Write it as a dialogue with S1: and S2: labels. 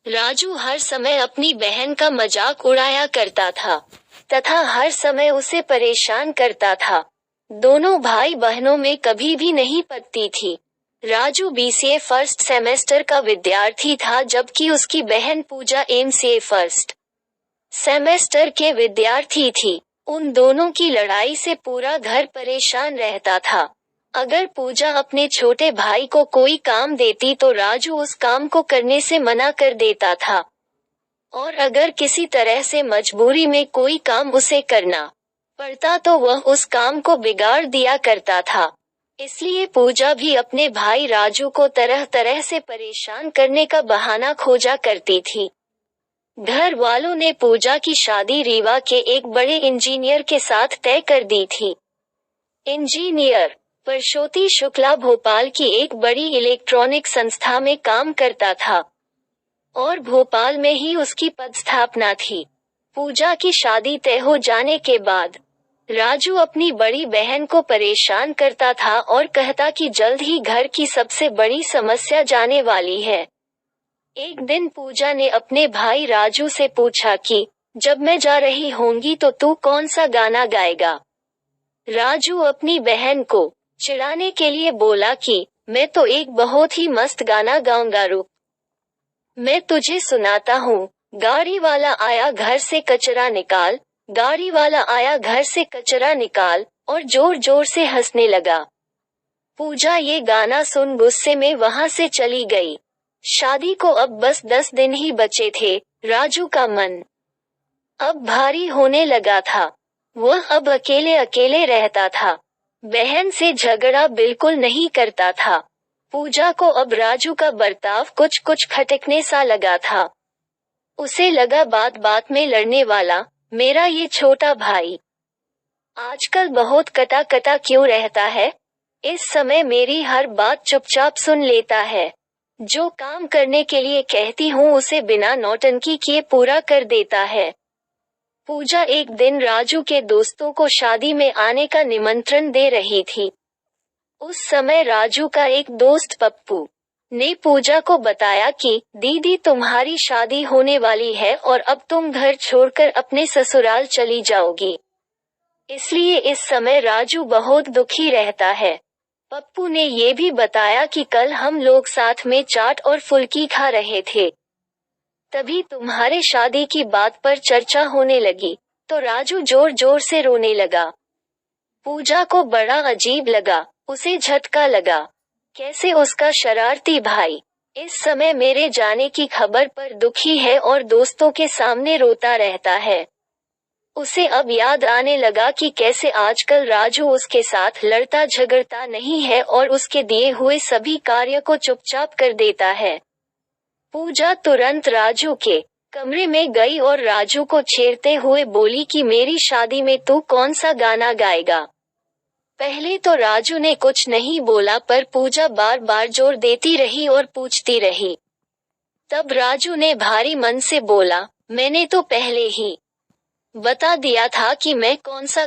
S1: राजू हर समय अपनी बहन का मजाक उड़ाया करता था तथा हर समय उसे परेशान करता था। दोनों भाई बहनों में कभी भी नहीं पटती थी। राजू बीसीए फर्स्ट सेमेस्टर का विद्यार्थी था, जबकि उसकी बहन पूजा एमसीए फर्स्ट सेमेस्टर के विद्यार्थी थी। उन दोनों की लड़ाई से पूरा घर परेशान रहता था। अगर पूजा अपने छोटे भाई को कोई काम देती तो राजू उस काम को करने से मना कर देता था, और अगर किसी तरह से मजबूरी में कोई काम उसे करना पड़ता तो वह उस काम को बिगाड़ दिया करता था। इसलिए पूजा भी अपने भाई राजू को तरह तरह से परेशान करने का बहाना खोजा करती थी। घर वालों ने पूजा की शादी रीवा के एक बड़े इंजीनियर के साथ तय कर दी थी। इंजीनियर परशोत्ती शुक्ला भोपाल की एक बड़ी इलेक्ट्रॉनिक संस्था में काम करता था और भोपाल में ही उसकी पदस्थापना थी। पूजा की शादी तय हो जाने के बाद राजू अपनी बड़ी बहन को परेशान करता था और कहता कि जल्द ही घर की सबसे बड़ी समस्या जाने वाली है। एक दिन पूजा ने अपने भाई राजू से पूछा कि जब मैं जा रही होंगी तो तू कौन सा गाना गाएगा। राजू अपनी बहन को चिढ़ाने के लिए बोला कि मैं तो एक बहुत ही मस्त गाना गाऊंगा, रुक मैं तुझे सुनाता हूँ। गाड़ी वाला आया घर से कचरा निकाल, गाड़ी वाला आया घर से कचरा निकाल, और जोर जोर से हंसने लगा। पूजा ये गाना सुन गुस्से में वहां से चली गई। शादी को अब बस 10 दिन ही बचे थे। राजू का मन अब भारी होने लगा था। वह अब अकेले अकेले रहता था। बहन से झगड़ा बिल्कुल नहीं करता था। पूजा को अब राजू का बर्ताव कुछ कुछ खटकने सा लगा था। उसे लगा बात बात में लड़ने वाला मेरा ये छोटा भाई आजकल बहुत कटा कटा क्यों रहता है। इस समय मेरी हर बात चुपचाप सुन लेता है। जो काम करने के लिए कहती हूँ उसे बिना नौटंकी किए पूरा कर देता है। पूजा एक दिन राजू के दोस्तों को शादी में आने का निमंत्रण दे रही थी। उस समय राजू का एक दोस्त पप्पू ने पूजा को बताया कि दीदी तुम्हारी शादी होने वाली है और अब तुम घर छोड़कर अपने ससुराल चली जाओगी, इसलिए इस समय राजू बहुत दुखी रहता है। पप्पू ने ये भी बताया कि कल हम लोग साथ में चाट और फुल्की खा रहे थे, तभी तुम्हारे शादी की बात पर चर्चा होने लगी तो राजू जोर जोर से रोने लगा। पूजा को बड़ा अजीब लगा, उसे झटका लगा। कैसे उसका शरारती भाई इस समय मेरे जाने की खबर पर दुखी है और दोस्तों के सामने रोता रहता है। उसे अब याद आने लगा कि कैसे आजकल राजू उसके साथ लड़ता झगड़ता नहीं है और उसके दिए हुए सभी कार्य को चुपचाप कर देता है। पूजा तुरंत राजू के कमरे में गई और राजू को छेड़ते हुए बोली कि मेरी शादी में तू कौन सा गाना गाएगा। पहले तो राजू ने कुछ नहीं बोला, पर पूजा बार बार जोर देती रही और पूछती रही। तब राजू ने भारी मन से बोला, मैंने तो पहले ही बता दिया था कि मैं कौन सा